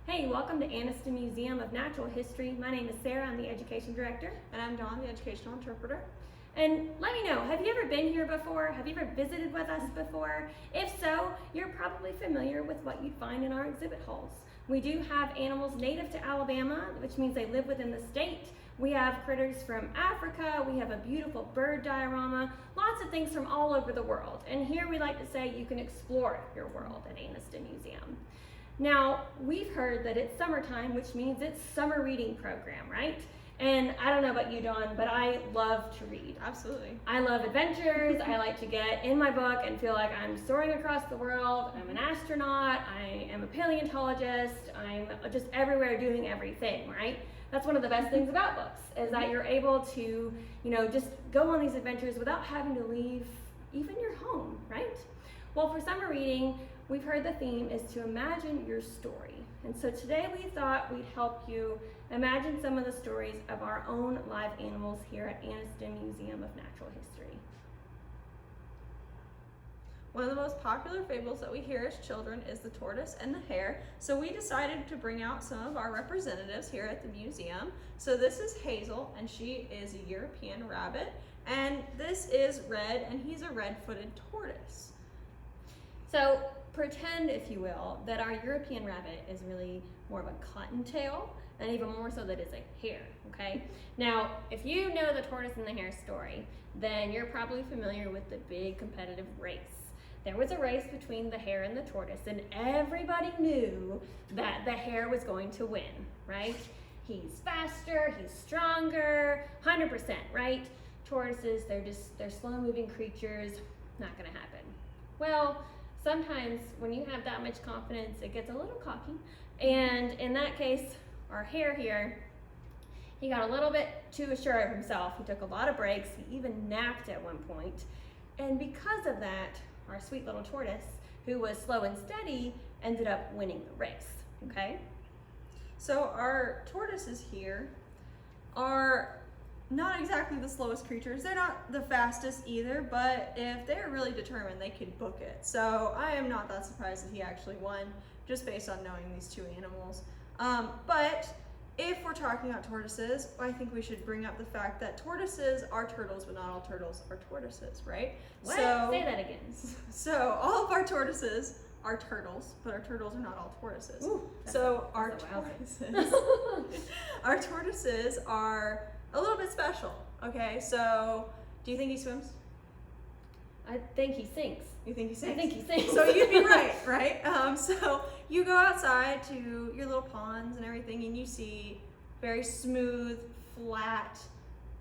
Hey, welcome to Anniston Museum of Natural History. My name is Sarah, I'm the Education Director. And I'm Dawn, the Educational Interpreter. And let me know, have you ever been here before? Have you ever visited with us before? If so, you're probably familiar with what you'd find in our exhibit halls. We do have animals native to Alabama, which means they live within the state. We have critters from Africa, we have a beautiful bird diorama, lots of things from all over the world. And here we like to say you can explore your world at Anniston Museum. Now, we've heard that it's summertime, which means it's summer reading program, right? And I don't know about you, Dawn, but I love to read. Absolutely. I love adventures. I like to get in my book and feel like I'm soaring across the world. I'm an astronaut. I am a paleontologist. I'm just everywhere doing everything, right? That's one of the best things about books, is that you're able to, just go on these adventures without having to leave even your home, right? Well, for summer reading, we've heard the theme is to imagine your story. And so today we thought we'd help you imagine some of the stories of our own live animals here at Anniston Museum of Natural History. One of the most popular fables that we hear as children is the tortoise and the hare. So we decided to bring out some of our representatives here at the museum. So this is Hazel, and she is a European rabbit. And this is Red, and he's a red-footed tortoise. So pretend, if you will, that our European rabbit is really more of a cottontail, and even more so that it's a hare, okay? Now, if you know the tortoise and the hare story, then you're probably familiar with the big competitive race. There was a race between the hare and the tortoise, and everybody knew that the hare was going to win, right? He's faster, he's stronger, 100%, right? Tortoises, they're slow-moving creatures, not gonna happen. Well, sometimes when you have that much confidence, it gets a little cocky. And in that case, our hare here, he got a little bit too assured of himself. He took a lot of breaks. He even napped at one point. And because of that, our sweet little tortoise, who was slow and steady, ended up winning the race, okay? So our tortoises here are not exactly the slowest creatures. They're not the fastest either, but if they're really determined, they could book it. So I am not that surprised that he actually won, just based on knowing these two animals. But if we're talking about tortoises, I think we should bring up the fact that tortoises are turtles, but not all turtles are tortoises, right? What? So, say that again. So all of our tortoises are turtles, but our turtles are not all tortoises. Ooh, so our wowzer. tortoises are a little bit special, okay? So, do you think he swims? I think he sinks. You think he sinks? I think he sinks. So you'd be right, right? So you go outside to your little ponds and everything, and you see very smooth, flat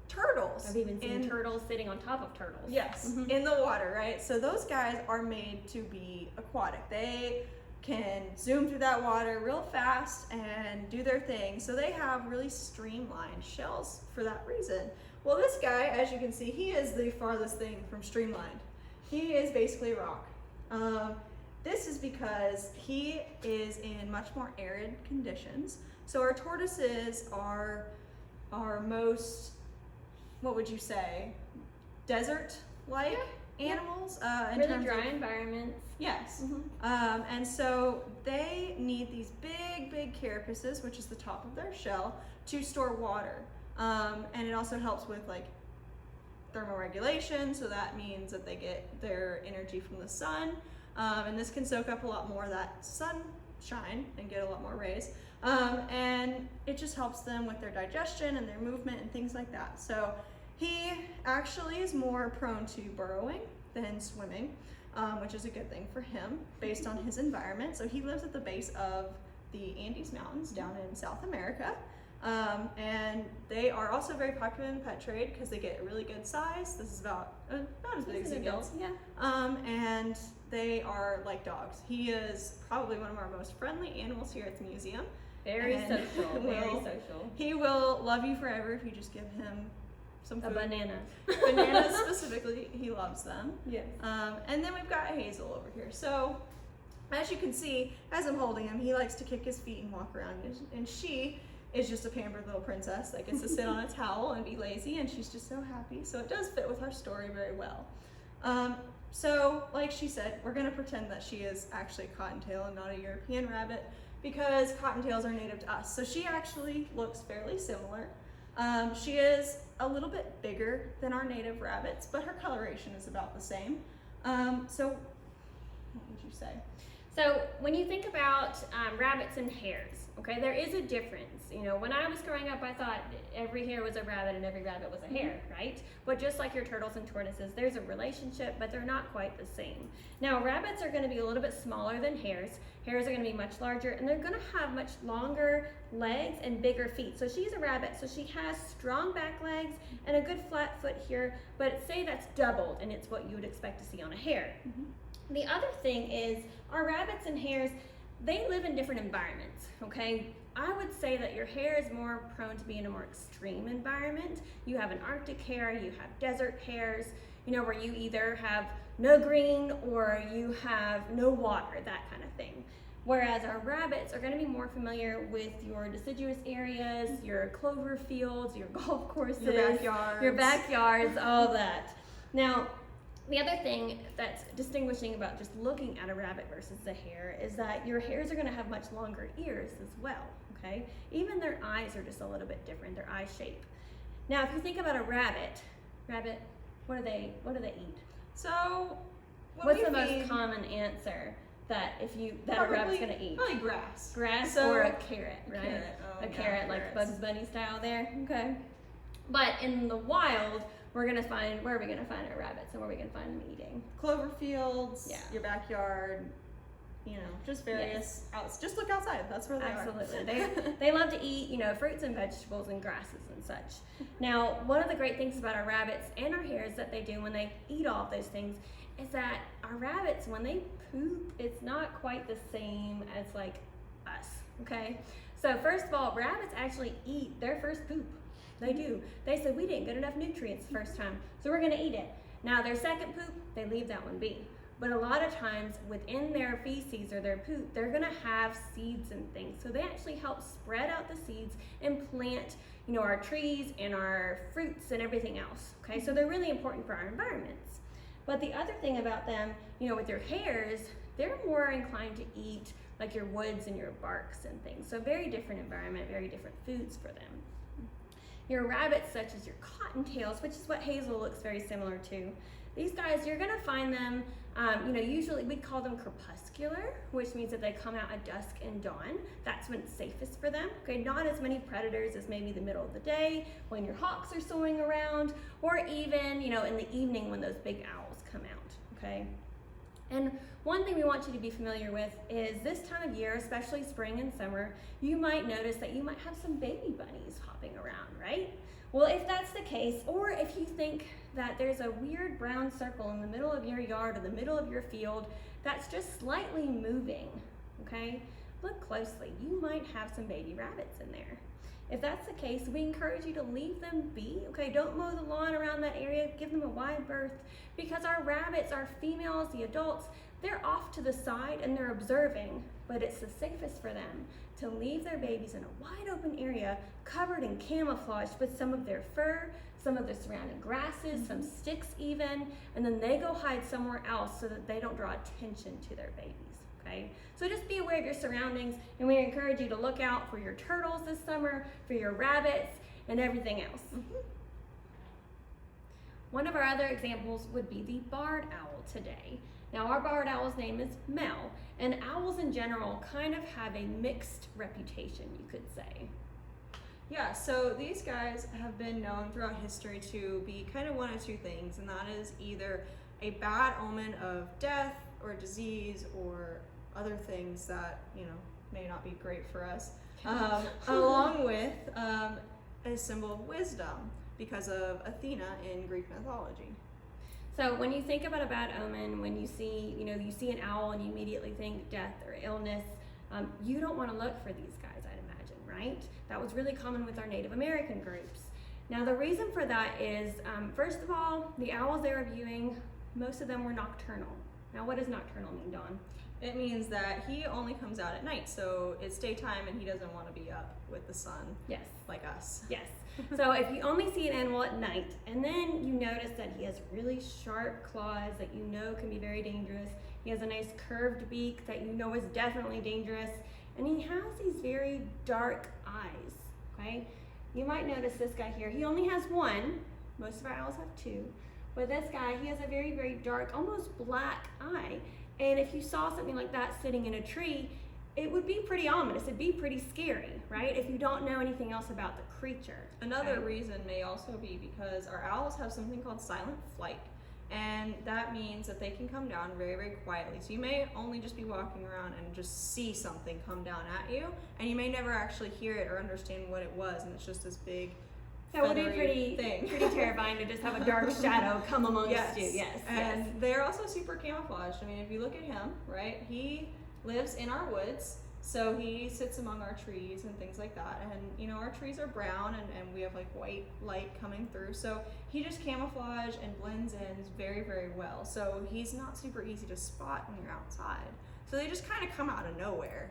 turtles. I've even seen turtles sitting on top of turtles. Yes, in the water, right? So those guys are made to be aquatic. They can zoom through that water real fast and do their thing. So they have really streamlined shells for that reason. Well, this guy, as you can see, he is the farthest thing from streamlined. He is basically a rock. This is because he is in much more arid conditions. So our tortoises are most, what would you say, desert-like animals in really terms dry of environments. Yes. And so they need these big carapaces, which is the top of their shell, to store water. And it also helps with like thermoregulation, so that means that they get their energy from the sun. And this can soak up a lot more of that sunshine and get a lot more rays. And it just helps them with their digestion and their movement and things like that. So he actually is more prone to burrowing than swimming, which is a good thing for him based on his environment. So he lives at the base of the Andes Mountains down in South America. And they are also very popular in the pet trade because they get a really good size. This is about as big as he gets. Yeah. And they are like dogs. He is probably one of our most friendly animals here at the museum. Very And social. Very social. He will love you forever if you just give him some food. A banana. Bananas specifically, he loves them. Yes. And then we've got Hazel over here. So as you can see, as I'm holding him, he likes to kick his feet and walk around. And she is just a pampered little princess that gets to sit on a towel and be lazy, and she's just so happy. So it does fit with our story very well. So like she said, we're gonna pretend that she is actually a cottontail and not a European rabbit. because cottontails are native to us. So she actually looks fairly similar. She is a little bit bigger than our native rabbits, but her coloration is about the same. So what would you say? So when you think about rabbits and hares, okay, there is a difference. You know, when I was growing up, I thought every hare was a rabbit and every rabbit was a hare, right? But just like your turtles and tortoises, there's a relationship, but they're not quite the same. Now, rabbits are going to be a little bit smaller than hares. Hares are going to be much larger, and they're going to have much longer legs and bigger feet. So she's a rabbit, so she has strong back legs and a good flat foot here, but say that's doubled, and it's what you would expect to see on a hare. The other thing is our rabbits and hares, they live in different environments, okay? I would say that your hare is more prone to be in a more extreme environment. You have an Arctic hare, you have desert hares, you know, where you either have no green or you have no water, that kind of thing. Whereas our rabbits are going to be more familiar with your deciduous areas, your clover fields, your golf courses, your backyards, all that. Now, the other thing that's distinguishing about just looking at a rabbit versus a hare is that your hares are going to have much longer ears as well, okay? Even their eyes are just a little bit different, their eye shape. Now, if you think about a rabbit, what do they eat? So, what's the most common answer that a rabbit's going to eat? Probably grass. Grass or a carrot, right? A carrot, like Bugs Bunny style there, okay? But in the wild, where are we gonna find our rabbits and where are we gonna find them eating? Clover fields, your backyard, you know, just various just look outside. That's where they are. Absolutely. They love to eat, you know, fruits and vegetables and grasses and such. Now, one of the great things about our rabbits and our hares that they do when they eat all of those things is that our rabbits, when they poop, it's not quite the same as like us, okay? So first of all, rabbits actually eat their first poop. They do. They said, we didn't get enough nutrients the first time, so we're gonna eat it. Now their second poop, they leave that one be. But a lot of times within their feces or their poop, they're gonna have seeds and things. So they actually help spread out the seeds and plant, you know, our trees and our fruits and everything else, okay? So they're really important for our environments. But the other thing about them, you know, with your hares, they're more inclined to eat like your woods and your barks and things. So very different environment, very different foods for them. Your rabbits, such as your cottontails, which is what Hazel looks very similar to, these guys, you're gonna find them, you know, usually we call them crepuscular, which means that they come out at dusk and dawn. That's when it's safest for them, okay? Not as many predators as maybe the middle of the day, when your hawks are soaring around, or even, you know, in the evening when those big owls come out, okay? And one thing we want you to be familiar with is this time of year, especially spring and summer, you might notice that you might have some baby bunnies hopping around, right? Well, if that's the case, or if you think that there's a weird brown circle in the middle of your yard or the middle of your field that's just slightly moving, okay? Look closely, you might have some baby rabbits in there. If that's the case, we encourage you to leave them be, okay? Don't mow the lawn around that area, give them a wide berth, because our rabbits, our females, the adults, they're off to the side and they're observing, but it's the safest for them to leave their babies in a wide open area covered in camouflage with some of their fur, some of the surrounding grasses, some sticks even, and then they go hide somewhere else so that they don't draw attention to their babies. Okay? So just be aware of your surroundings, and we encourage you to look out for your turtles this summer, for your rabbits, and everything else. One of our other examples would be the barred owl today. Now our barred owl's name is Mel, and owls in general kind of have a mixed reputation, you could say. Yeah, so these guys have been known throughout history to be kind of one of two things, and that is either a bad omen of death or disease or other things that, you know, may not be great for us, along with a symbol of wisdom because of Athena in Greek mythology. So when you think about a bad omen, when you see, you know, you see an owl and you immediately think death or illness, you don't want to look for these guys, I'd imagine, right? That was really common with our Native American groups. Now the reason for that is, first of all, the owls they were viewing, most of them were nocturnal. Now what does nocturnal mean, Dawn? It means that he only comes out at night, so it's daytime and he doesn't want to be up with the sun. Yes. Like us. Yes. So if you only see an animal at night, and then you notice that he has really sharp claws that you know can be very dangerous, he has a nice curved beak that you know is definitely dangerous, and he has these very dark eyes, okay? You might notice this guy here. He only has one. Most of our owls have two. But this guy, he has a very, very dark, almost black eye. And if you saw something like that sitting in a tree, it would be pretty ominous. It'd be pretty scary, right? If you don't know anything else about the creature. Another reason may also be because our owls have something called silent flight. And that means that they can come down very, very quietly. So you may only just be walking around and just see something come down at you, and you may never actually hear it or understand what it was, and it's just this big that would be pretty terrifying to just have a dark shadow come amongst you. Yes. And they're also super camouflaged. I mean, if you look at him, right, he lives in our woods, so he sits among our trees and things like that. And you know, our trees are brown and we have like white light coming through, so he just camouflage and blends in very, very well. So he's not super easy to spot when you're outside. So they just kind of come out of nowhere,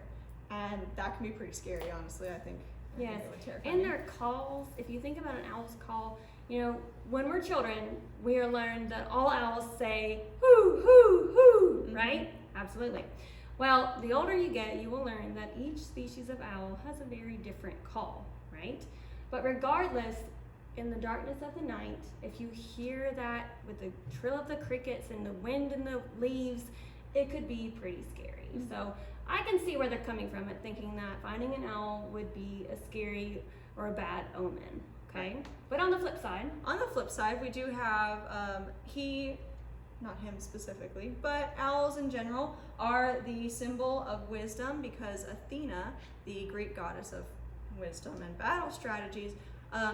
and that can be pretty scary, honestly, I think. Yes, and their calls, if you think about an owl's call, you know, when we're children, we are learned that all owls say, hoo, hoo, hoo, right? Absolutely. Well, the older you get, you will learn that each species of owl has a very different call, right? But regardless, in the darkness of the night, if you hear that with the trill of the crickets and the wind in the leaves, it could be pretty scary. So I can see where they're coming from at thinking that finding an owl would be a scary or a bad omen, okay? But on the flip side, we do have, not him specifically, but owls in general are the symbol of wisdom, because Athena, the Greek goddess of wisdom and battle strategies,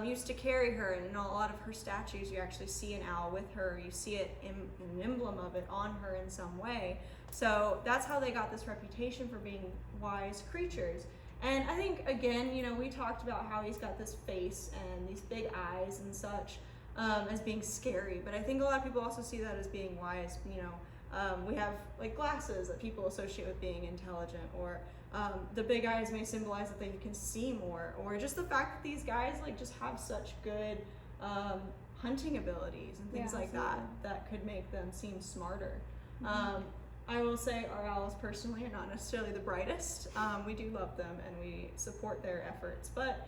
used to carry her, and in a lot of her statues you actually see an owl with her. You see it in an emblem of it on her in some way. So that's how they got this reputation for being wise creatures. And I think, again, you know, we talked about how he's got this face and these big eyes and such, as being scary, but I think a lot of people also see that as being wise. You know, we have like glasses that people associate with being intelligent, or the big eyes may symbolize that they can see more, or just the fact that these guys like just have such good hunting abilities and things like that could make them seem smarter. I will say our owls personally are not necessarily the brightest. We do love them and we support their efforts, but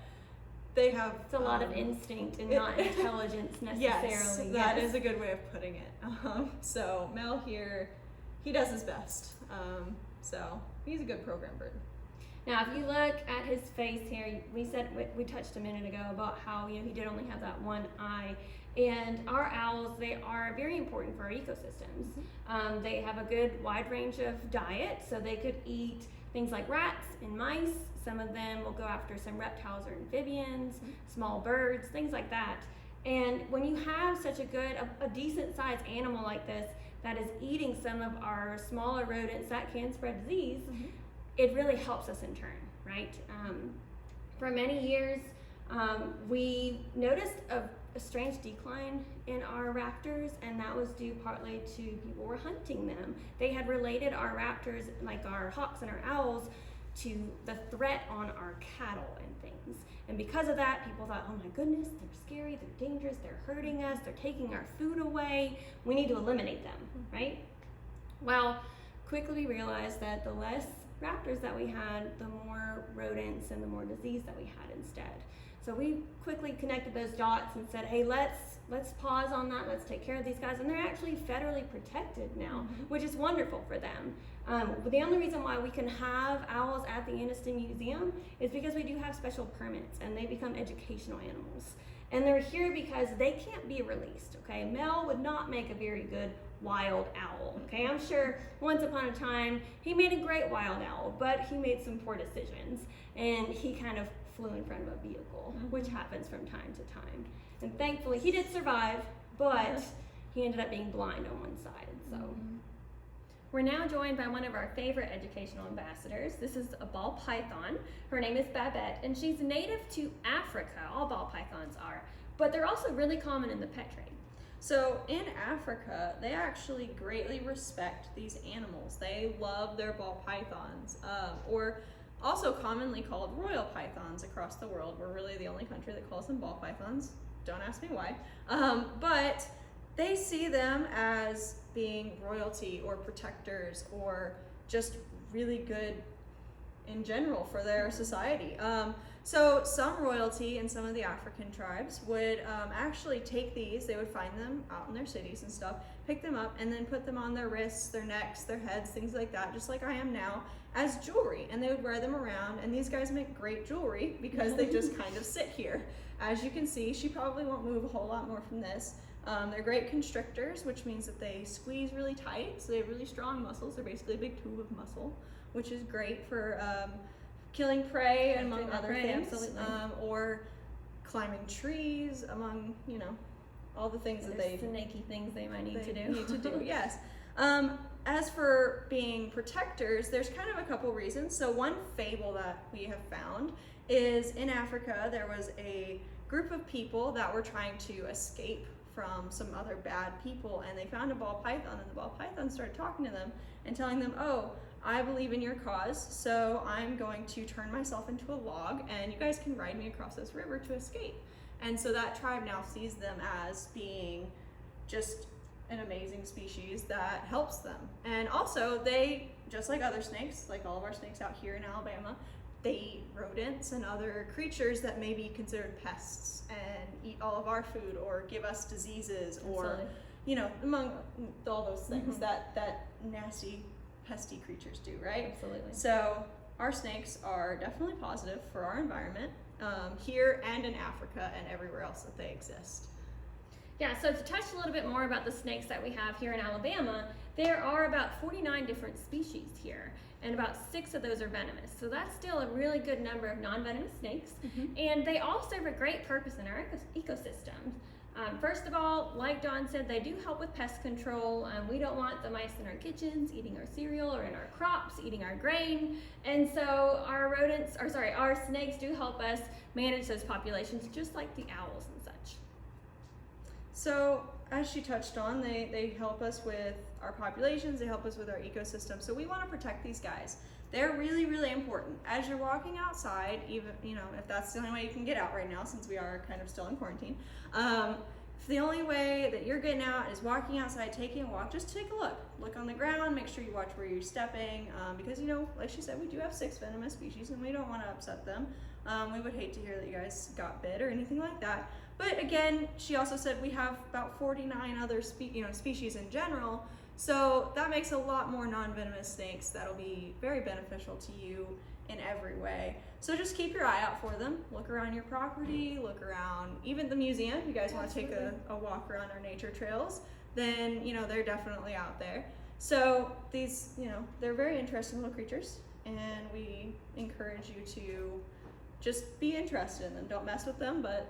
they have a lot of instinct and not intelligence necessarily. Yes, that is a good way of putting it. So Mel here, he does his best. So he's a good program bird. Now, if you look at his face here, we touched a minute ago about how, you know, he did only have that one eye. And our owls, they are very important for our ecosystems. They have a good wide range of diet, so they could eat things like rats and mice. Some of them will go after some reptiles or amphibians, small birds, things like that. And when you have such a decent sized animal like this that is eating some of our smaller rodents that can spread disease, it really helps us in turn, right? For many years, we noticed a strange decline in our raptors, and that was due partly to people were hunting them. They had related our raptors, like our hawks and our owls, to the threat on our cattle and things. And because of that, people thought, oh my goodness, they're scary, they're dangerous, they're hurting us, they're taking our food away, we need to eliminate them, right? Well, quickly we realized that the less raptors that we had, the more rodents and the more disease that we had instead. So we quickly connected those dots and said, hey, let's pause on that, let's take care of these guys. And they're actually federally protected now, which is wonderful for them. The only reason why we can have owls at the Anniston Museum is because we do have special permits and they become educational animals. And they're here because they can't be released, okay? Mel would not make a very good wild owl, okay? I'm sure once upon a time he made a great wild owl, but he made some poor decisions and he kind of flew in front of a vehicle, which happens from time to time. And thankfully he did survive, but he ended up being blind on one side, so. We're now joined by one of our favorite educational ambassadors. This is a ball python. Her name is Babette, and she's native to Africa. All ball pythons are, but they're also really common in the pet trade. So in Africa, they actually greatly respect these animals. They love their ball pythons, or also commonly called royal pythons across the world. We're really the only country that calls them ball pythons. Don't ask me why. But they see them as being royalty or protectors or just really good in general for their society. So some royalty in some of the African tribes would actually take these, they would find them out in their cities and stuff, pick them up and then put them on their wrists, their necks, their heads, things like that, just like I am now, as jewelry. And they would wear them around, and these guys make great jewelry because they just kind of sit here. As you can see, she probably won't move a whole lot more from this. They're great constrictors, which means that they squeeze really tight, so they have really strong muscles. They're basically a big tube of muscle, which is great for killing prey, among other things, or climbing trees, among, you know, all the things that they snaky things they might need to do. Yes. As for being protectors, there's kind of a couple reasons. So one fable that we have found is in Africa, there was a group of people that were trying to escape from some other bad people, and they found a ball python, and the ball python started talking to them and telling them, oh, I believe in your cause, so I'm going to turn myself into a log, and you guys can ride me across this river to escape. And so that tribe now sees them as being just an amazing species that helps them. And also, they, just like other snakes, like all of our snakes out here in Alabama, they eat rodents and other creatures that may be considered pests and eat all of our food or give us diseases or, you know, among all those things that nasty, pesty creatures do, right? Absolutely. So our snakes are definitely positive for our environment here and in Africa and everywhere else that they exist. Yeah, so to touch a little bit more about the snakes that we have here in Alabama, there are about 49 different species here, and about 6 of those are venomous. So that's still a really good number of non-venomous snakes, and they all serve a great purpose in our ecosystems. First of all, like Dawn said, they do help with pest control. We don't want the mice in our kitchens eating our cereal or in our crops, eating our grain. And so our snakes do help us manage those populations, just like the owls and such. So as she touched on, they help us with our populations, they help us with our ecosystem. So we want to protect these guys. They're really, really important. As you're walking outside, even, you know, if that's the only way you can get out right now, since we are kind of still in quarantine, if the only way that you're getting out is walking outside, taking a walk, just take a look. Look on the ground, make sure you watch where you're stepping, because, you know, like she said, we do have 6 venomous species and we don't want to upset them. We would hate to hear that you guys got bit or anything like that. But again, she also said we have about 49 other species in general, so that makes a lot more non-venomous snakes that'll be very beneficial to you in every way. So just keep your eye out for them. Look around your property, look around even the museum. If you guys want to take a walk around our nature trails, then, you know, they're definitely out there. So these, you know, they're very interesting little creatures, and we encourage you to just be interested in them. Don't mess with them, but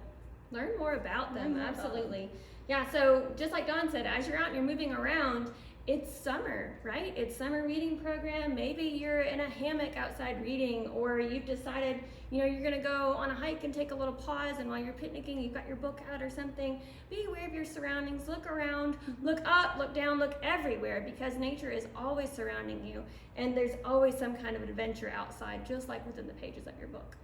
learn more about them. Absolutely. Yeah, so just like Dawn said, as you're out and you're moving around, it's summer, right? It's summer reading program. Maybe you're in a hammock outside reading, or you've decided, you know, you're gonna go on a hike and take a little pause, and while you're picnicking, you've got your book out or something. Be aware of your surroundings, look around, look up, look down, look everywhere, because nature is always surrounding you, and there's always some kind of adventure outside, just like within the pages of your book.